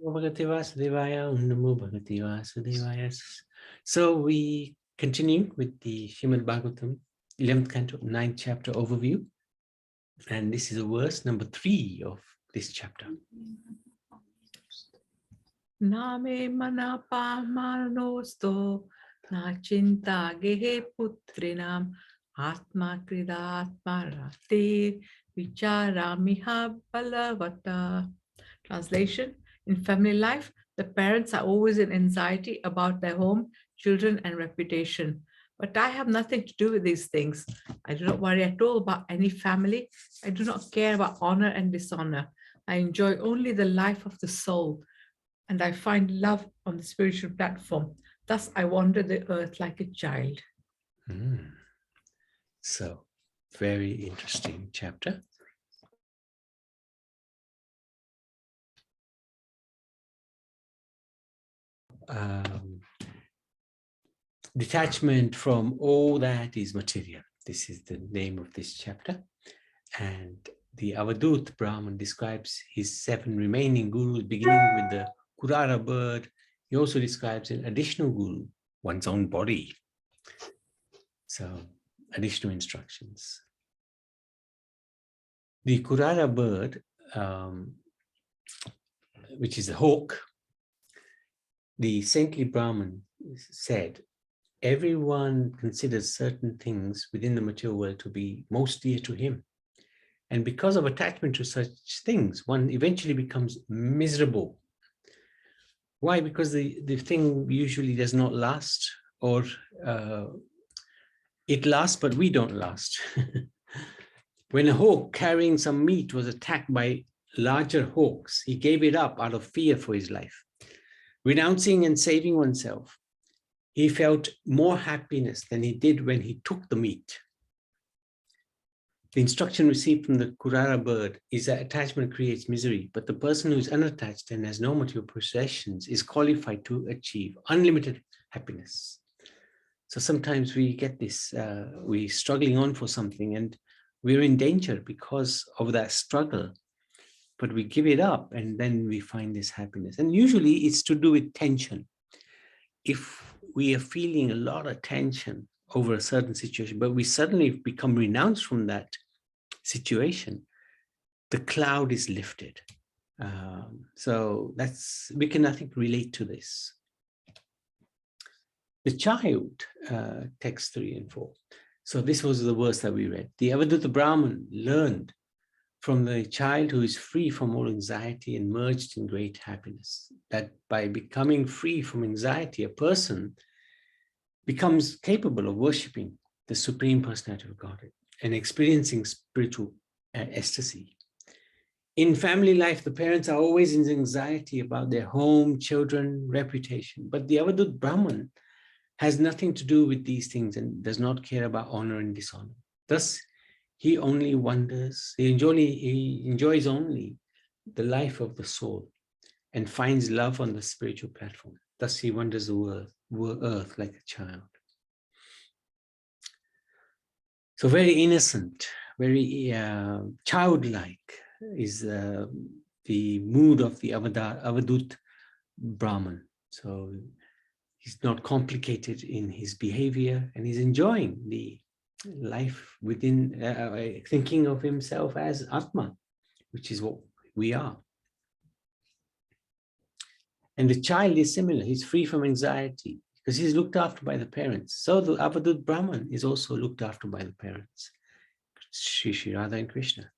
Bhagavate Vasudevaya, Namo Bhagavate Vasudevaya. So we continue with the Srimad Bhagavatam, 11th Canto, 9th chapter overview. And this is a verse number 3 of this chapter. Name manapa manosto na chinta gehe putrinam atma krida atmarate vicharamiha balavata. Translation: in family life, the parents are always in anxiety about their home, children, and reputation. But I have nothing to do with these things. I do not worry at all about any family. I do not care about honor and dishonor. I enjoy only the life of the soul, and I find love on the spiritual platform. Thus, I wander the earth like a child. So, very interesting chapter. Detachment from all that is material. This is the name of this chapter. And the Avadut Brahman describes his 7 remaining gurus, beginning with the Kurara bird. He also describes an additional guru, one's own body. So, additional instructions. The Kurara bird, which is a hawk, the saintly Brahman said, everyone considers certain things within the material world to be most dear to him. And because of attachment to such things, one eventually becomes miserable. Why? Because the thing usually does not last, or it lasts, but we don't last. When a hawk carrying some meat was attacked by larger hawks, he gave it up out of fear for his life. Renouncing and saving oneself, he felt more happiness than he did when he took the meat. The instruction received from the Kurara bird is that attachment creates misery, but the person who is unattached and has no material possessions is qualified to achieve unlimited happiness. So sometimes we get this, we're struggling on for something and we're in danger because of that struggle, but we give it up and then we find this happiness. And usually it's to do with tension. If we are feeling a lot of tension over a certain situation, but we suddenly become renounced from that situation, the cloud is lifted. So we can, I think, relate to this. The child, text 3 and 4. So this was the verse that we read. The Avadhuta Brahman learned from the child who is free from all anxiety and merged in great happiness, that by becoming free from anxiety, a person becomes capable of worshipping the Supreme Personality of Godhead and experiencing spiritual ecstasy. In family life, the parents are always in anxiety about their home, children, reputation. But the Avadut Brahman has nothing to do with these things and does not care about honor and dishonor. Thus, he only wonders, he enjoys only the life of the soul and finds love on the spiritual platform. Thus, he wanders the earth like a child. So very innocent, very childlike is the mood of the Avadut Brahman. So he's not complicated in his behavior and he's enjoying the life within, thinking of himself as Atma, which is what we are. And the child is similar. He's free from anxiety because he's looked after by the parents. So the Avadut Brahman is also looked after by the parents, Shri Radha and Krishna.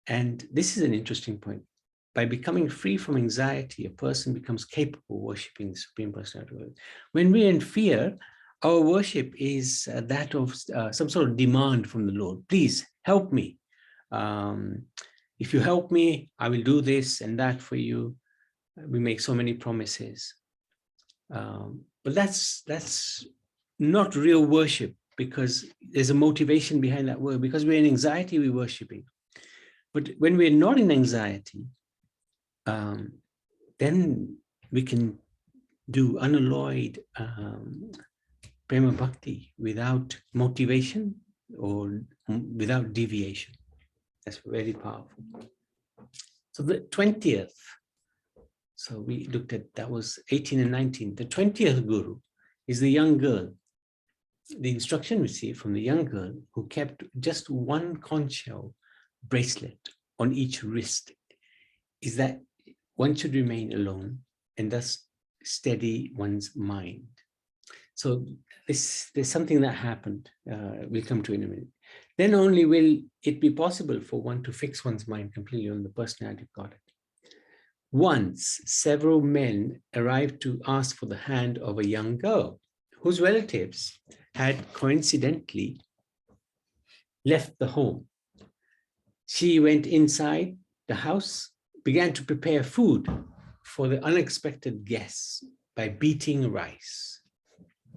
And this is an interesting point. By becoming free from anxiety, a person becomes capable of worshipping the Supreme Personality of Godhead. When we're in fear, our worship is that of some sort of demand from the Lord. Please help me. If you help me, I will do this and that for you. We make so many promises. But that's not real worship, because there's a motivation behind that word. Because we're in anxiety, we're worshiping. But when we're not in anxiety, then we can do unalloyed prema bhakti without motivation or without deviation. That's very powerful. So the 20th. So we looked at, that was 18 and 19. The 20th Guru is the young girl. The instruction received from the young girl who kept just one conch shell bracelet on each wrist is that one should remain alone and thus steady one's mind. So there's something that happened. We'll come to in a minute. Then only will it be possible for one to fix one's mind completely on the personality of Godhead. Once, several men arrived to ask for the hand of a young girl whose relatives had coincidentally left the home. She went inside the house, began to prepare food for the unexpected guests by beating rice.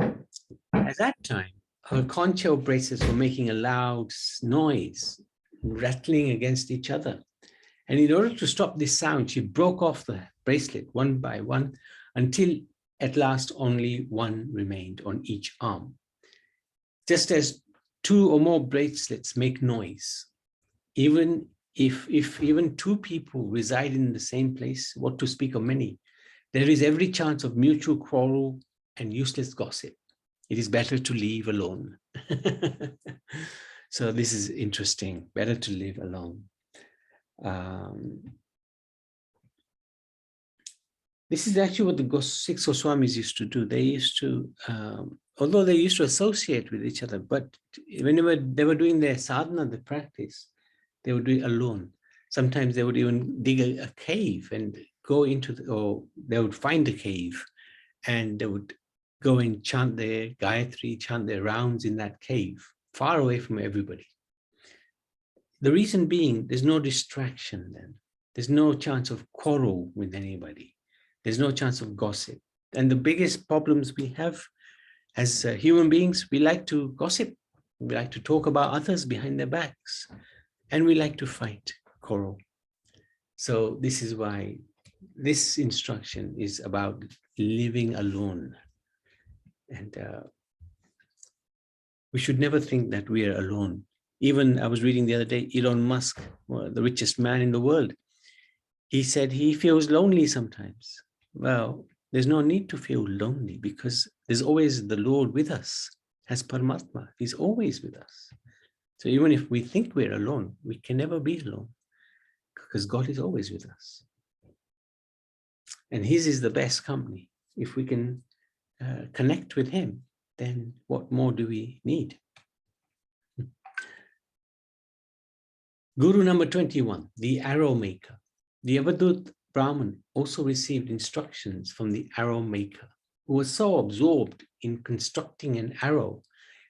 At that time, her conch shell bracelets were making a loud noise, rattling against each other. And in order to stop this sound, she broke off the bracelet one by one until at last only one remained on each arm. Just as two or more bracelets make noise, even if even two people reside in the same place, what to speak of many, there is every chance of mutual quarrel and useless gossip. It is better to leave alone. So this is interesting, better to live alone. This is actually what the six Goswamis used to do. They used to, although they used to associate with each other, but whenever they were doing their sadhana, the practice, they would do it alone. Sometimes they would even dig a cave and go into, or they would find a cave and they would go and chant their Gayatri, chant their rounds in that cave, far away from everybody. The reason being, there's no distraction then. There's no chance of quarrel with anybody. There's no chance of gossip. And the biggest problems we have as human beings, we like to gossip. We like to talk about others behind their backs. And we like to fight, quarrel. So this is why this instruction is about living alone. And we should never think that we are alone. Even I was reading the other day, Elon Musk, the richest man in the world, he said he feels lonely sometimes. Well, there's no need to feel lonely because there's always the Lord with us as Paramatma. He's always with us. So even if we think we're alone, we can never be alone because God is always with us. And His is the best company. If we can connect with Him, then what more do we need? Guru number 21, the arrow maker. The Avadut Brahman also received instructions from the arrow maker, who was so absorbed in constructing an arrow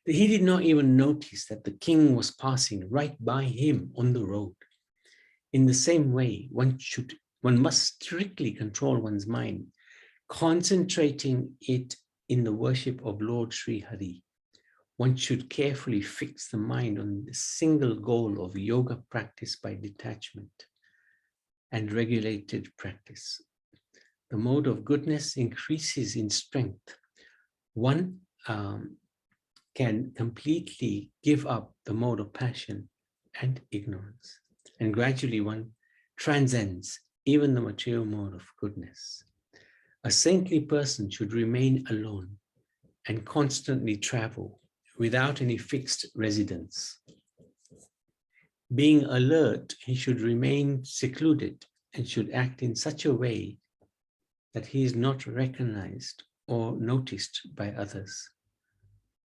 that he did not even notice that the king was passing right by him on the road. In the same way, one must strictly control one's mind, concentrating it in the worship of Lord Sri Hari. One should carefully fix the mind on the single goal of yoga practice by detachment and regulated practice. The mode of goodness increases in strength. One can completely give up the mode of passion and ignorance, and gradually one transcends even the material mode of goodness. A saintly person should remain alone and constantly travel without any fixed residence. Being alert, he should remain secluded and should act in such a way that he is not recognized or noticed by others.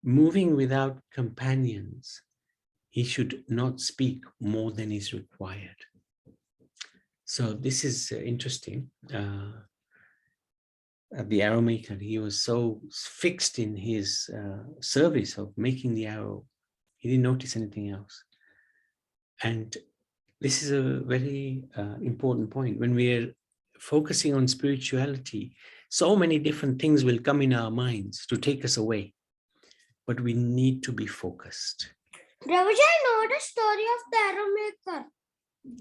Moving without companions, he should not speak more than is required. So this is interesting. The arrow maker, he was so fixed in his service of making the arrow, he didn't notice anything else. And this is a very important point. When we're focusing on spirituality, so many different things will come in our minds to take us away, but we need to be focused. Prabhuji, I know the story of the arrow maker.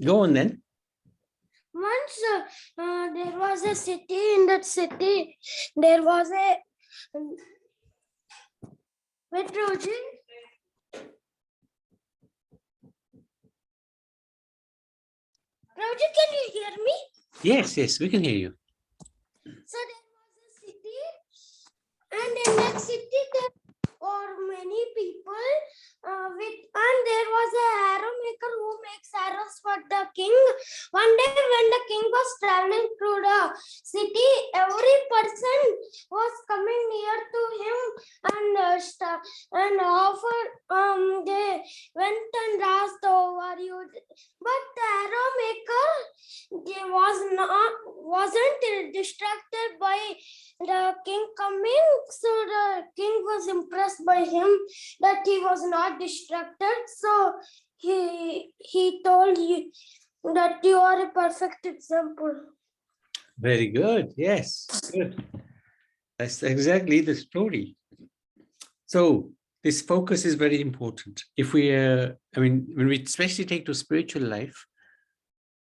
Go on then. Once there was a city. In that city, there was a... Wait, Prabhuji. Prabhuji, can you hear me? Yes, we can hear you. So there was a city, and in that city there were many people. And there was a arrow maker who makes arrows for the king. One day, when the king was traveling through the city, every person was coming near to him and offered. They went and asked, "Oh, are you?" But the arrow maker wasn't distracted by the king coming, so the king was impressed by him that he was not distracted. So he told you that you are a perfect example. Very good. Yes, good. That's exactly the story. So this focus is very important. If we, when we especially take to spiritual life,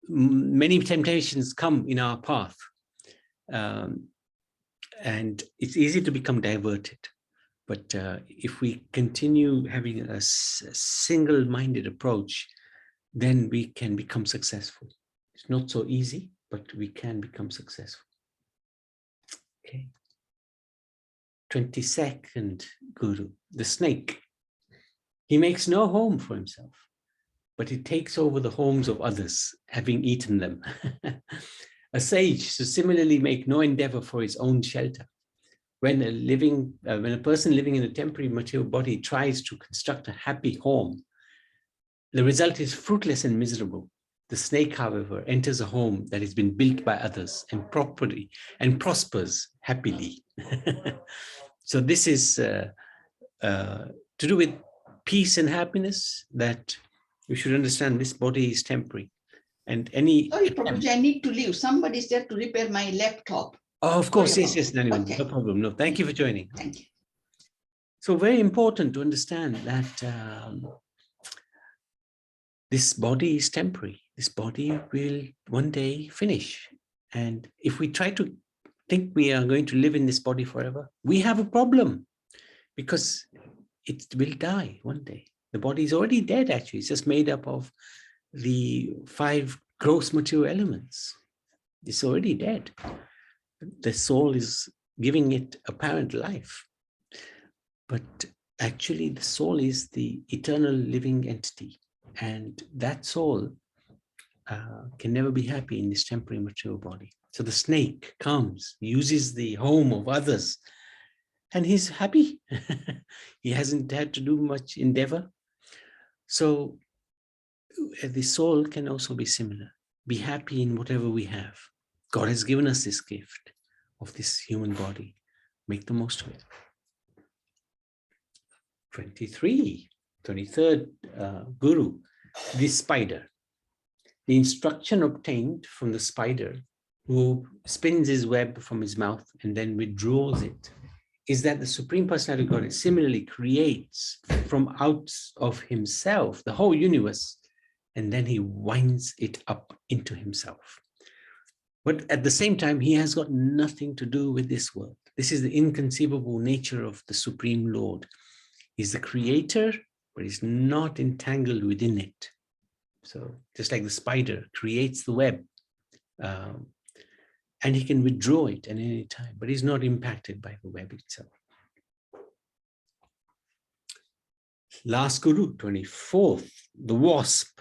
many temptations come in our path. And it's easy to become diverted. But if we continue having a single-minded approach, then we can become successful. It's not so easy, but we can become successful. Okay. 22nd Guru, the snake. He makes no home for himself, but he takes over the homes of others, having eaten them. A sage should similarly make no endeavor for his own shelter. When a person living in a temporary material body tries to construct a happy home, the result is fruitless and miserable. The snake, however, enters a home that has been built by others and prospers happily. So this is to do with peace and happiness, that you should understand this body is temporary. And any... Sorry, Prabhuji, I need to leave. Somebody is there to repair my laptop. Oh, of course, Sorry yes, Naniman, Okay. no problem. No, thank you for joining. Thank you. So very important to understand that this body is temporary. This body will one day finish. And if we try to think we are going to live in this body forever, we have a problem, because it will die one day. The body is already dead, actually. It's just made up of the 5 gross material elements. It's already dead. The soul is giving it apparent life. But actually, the soul is the eternal living entity. And that soul can never be happy in this temporary material body. So the snake comes, uses the home of others, and he's happy. He hasn't had to do much endeavor. So the soul can also be similar. Be happy in whatever we have. God has given us this gift of this human body. Make the most of it. 23rd Guru, the spider. The instruction obtained from the spider, who spins his web from his mouth and then withdraws it, is that the Supreme Personality of Godhead similarly creates from out of himself the whole universe, and then he winds it up into himself. But at the same time, he has got nothing to do with this world. This is the inconceivable nature of the Supreme Lord. He's the creator, but he's not entangled within it. So just like the spider creates the web, and he can withdraw it at any time, but he's not impacted by the web itself. Last Guru, 24th, the wasp.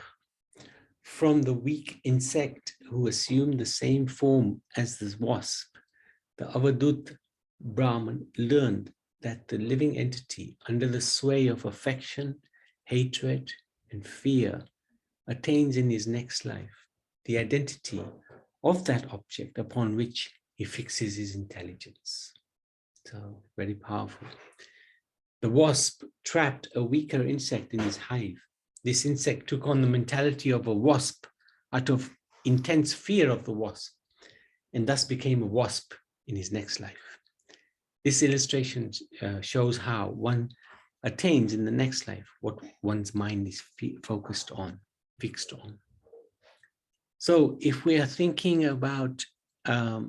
From the weak insect who assumed the same form as the wasp, the Avadut Brahman learned that the living entity, under the sway of affection, hatred, and fear, attains in his next life the identity of that object upon which he fixes his intelligence. So very powerful. The wasp trapped a weaker insect in his hive. This insect took on the mentality of a wasp out of intense fear of the wasp, and thus became a wasp in his next life. This illustration shows how one attains in the next life what one's mind is focused on, fixed on. So if we are thinking about our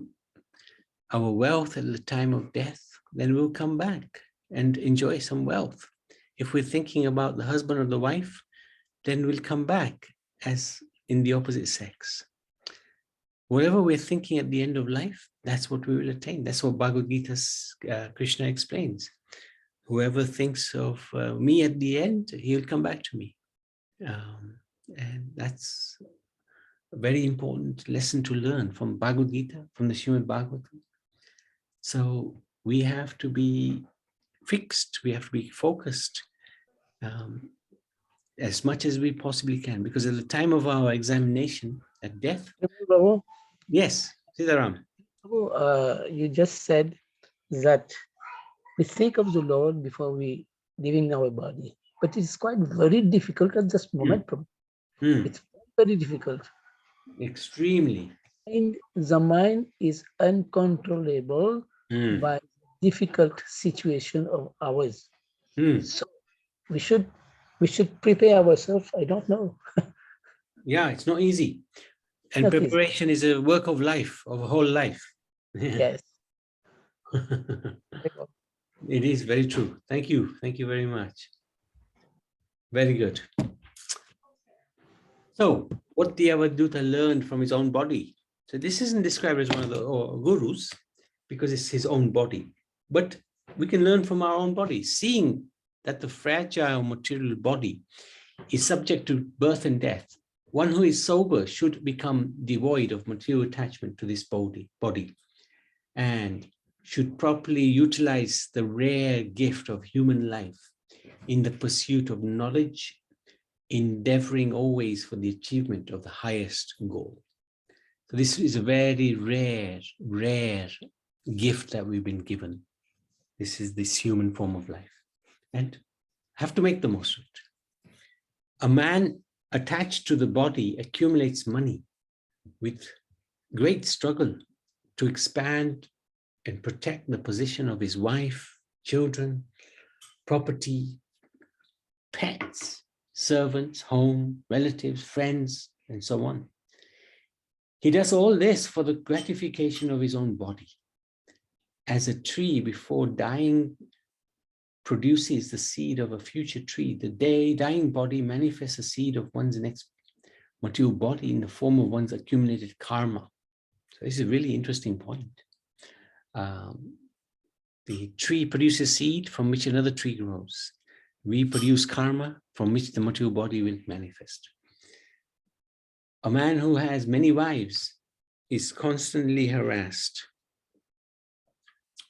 wealth at the time of death, then we'll come back and enjoy some wealth. If we're thinking about the husband or the wife, then we'll come back as in the opposite sex. whatever we're thinking at the end of life, that's what we will attain. That's what Bhagavad Gita's Krishna explains. Whoever thinks of me at the end, he'll come back to me. And that's a very important lesson to learn from Bhagavad Gita, from the Srimad Bhagavatam. So we have to be fixed, we have to be focused as much as we possibly can, because at the time of our examination at death, Prabhu, yes, Sitaram. you just said that we think of the Lord before we leaving our body, but it's quite very difficult at this moment. Prabhu. It's very difficult. Extremely. And the mind is uncontrollable by difficult situation of ours. So we should prepare ourselves. I don't know. Yeah, it's not easy. And Not easy. preparation is a work of life, of a whole life. Yes. It is very true. Thank you. Thank you very much. Very good. So, what the Avaduta learned from his own body. So, this isn't described as one of the gurus because it's his own body. But we can learn from our own body, seeing that the fragile material body is subject to birth and death. One who is sober should become devoid of material attachment to this body and should properly utilize the rare gift of human life in the pursuit of knowledge, endeavoring always for the achievement of the highest goal. So this is a very rare gift that we've been given. This is this human form of life, and have to make the most of it. A man attached to the body accumulates money with great struggle to expand and protect the position of his wife, children, property, pets, servants, home, relatives, friends, and so on. He does all this for the gratification of his own body. As a tree before dying produces the seed of a future tree, the dying body manifests a seed of one's next material body in the form of one's accumulated karma. So this is a really interesting point. The tree produces seed from which another tree grows. We produce karma from which the material body will manifest. A man who has many wives is constantly harassed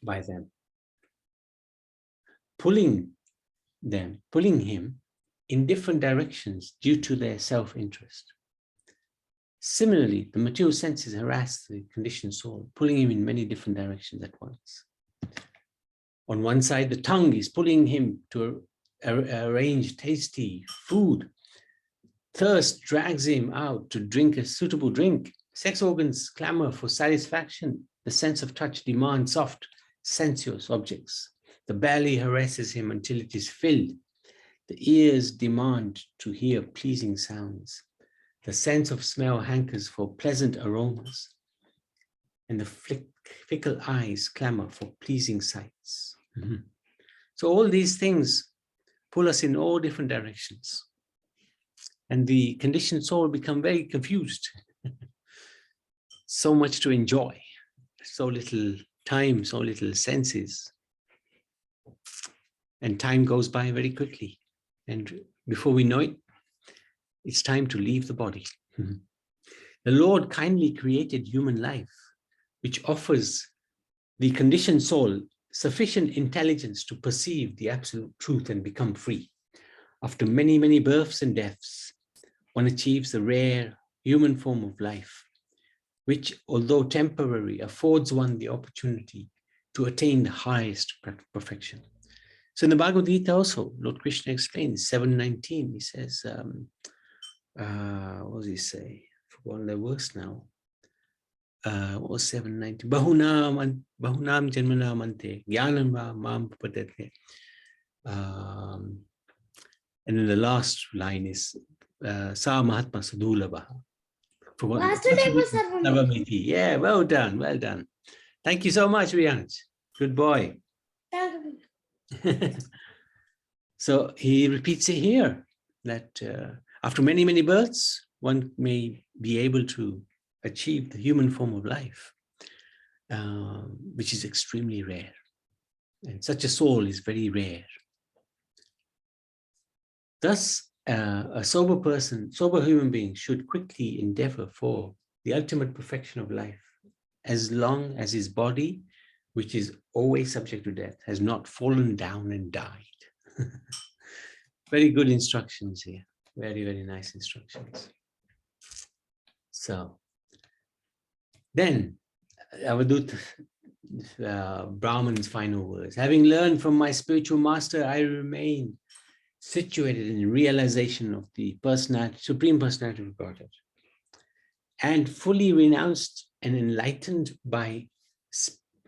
by them, pulling him in different directions due to their self-interest. Similarly, the material senses harass the conditioned soul, pulling him in many different directions at once. On one side, the tongue is pulling him to arrange tasty food. Thirst drags him out to drink a suitable drink. Sex organs clamor for satisfaction. The sense of touch demands soft, sensuous objects. The belly harasses him until it is filled. The ears demand to hear pleasing sounds. The sense of smell hankers for pleasant aromas. And the fickle eyes clamor for pleasing sights. So all these things pull us in all different directions. And the conditioned soul become very confused. So much to enjoy, so little time, so little senses. And time goes by very quickly. And before we know it, it's time to leave the body. The Lord kindly created human life, which offers the conditioned soul sufficient intelligence to perceive the absolute truth and become free. After many, many births and deaths, one achieves the rare human form of life, which, although temporary, affords one the opportunity to attain the highest perfection. So in the Bhagavad Gita also, Lord Krishna explains, 7:19, he says, what does he say? I forgot the verse now. What was 7:19? Bahunam janmanam ante, jnanam mam papadate. And then the last line is Sa Mahatma Sadhulabha. Last time was Sarvamiti. Yeah, well done, well done. Thank you so much, Riyanj. Good boy. Thank you. So he repeats it here, that after many, many births, one may be able to achieve the human form of life, which is extremely rare. And such a soul is very rare. Thus, a sober person, sober human being should quickly endeavor for the ultimate perfection of life, as long as his body, which is always subject to death, has not fallen down and died. Very good instructions here. Very, very nice instructions. So then, Avadut Brahman's final words. Having learned from my spiritual master, I remain situated in realization of the personality, Supreme Personality of Godhead, and fully renounced and enlightened by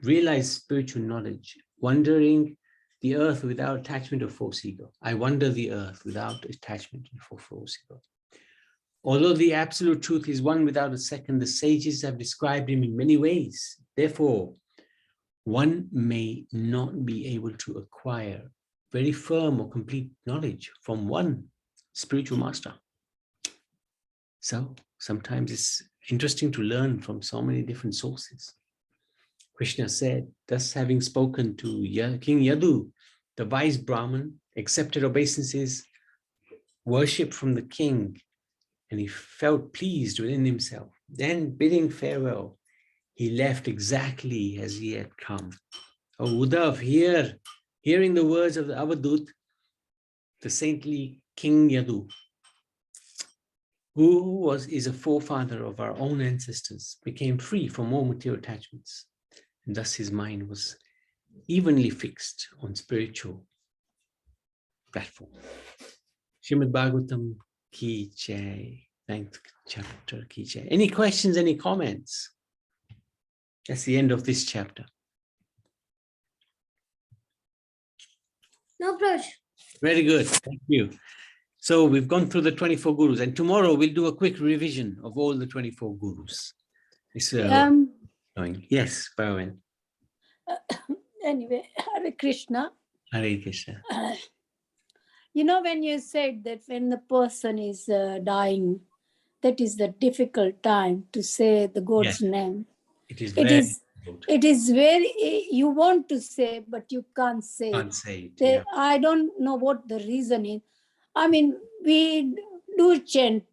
realized spiritual knowledge, wandering the earth without attachment of false ego. I wander the earth without attachment of false ego. Although the absolute truth is one without a second, the sages have described him in many ways. Therefore, one may not be able to acquire very firm or complete knowledge from one spiritual master. So sometimes it's interesting to learn from so many different sources. Krishna said, thus having spoken to King Yadu, the wise Brahmin accepted obeisances, worship from the king, and he felt pleased within himself. Then bidding farewell, he left exactly as he had come. Oh, Uddhav, hearing the words of the Avadut, the saintly King Yadu, who is a forefather of our own ancestors, became free from all material attachments. And thus his mind was evenly fixed on spiritual platform. Srimad Bhagavatam ki jai. 9th chapter ki jai. Any questions, any comments? That's the end of this chapter. No, Praj. Very good. Thank you. So we've gone through the 24 gurus, and tomorrow we'll do a quick revision of all the 24 gurus. It's going. Yes, Bhavan. Anyway, Hare Krishna. Hare Krishna. You know, when you said that when the person is dying, that is the difficult time to say the God's Yes. name. It is It very is. difficult. It is very. You want to say, but you can't say. Can't say it. They, Yeah. I don't know what the reason is. I mean, we do chant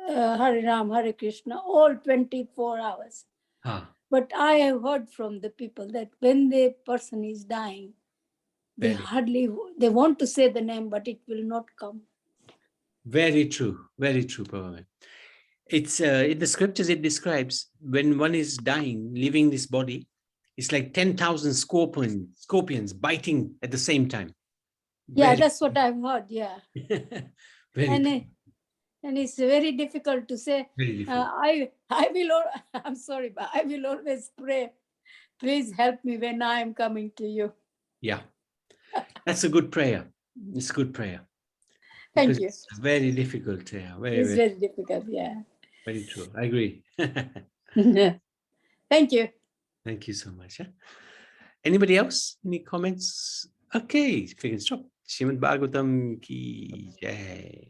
Hare Ram, Hare Krishna all 24 hours. Ah, But I have heard from the people that when the person is dying, they very, they want to say the name, but it will not come. very true. Very true, Bhavan. It's in the scriptures, it describes when one is dying, leaving this body, it's like 10,000 scorpions biting at the same time. Yeah, that's what I've heard. Yeah. Very, And it's very difficult to say. very difficult. I will. I'm sorry, but I will always pray. Please help me when I am coming to you. Yeah, that's a good prayer. It's a good prayer. Thank Because you. it's very difficult. Yeah, It's very difficult. Yeah. very true. I agree. Thank you. Thank you so much. Anybody else? Any comments? Okay, we can stop. Srimad Bhagavatam ki jai.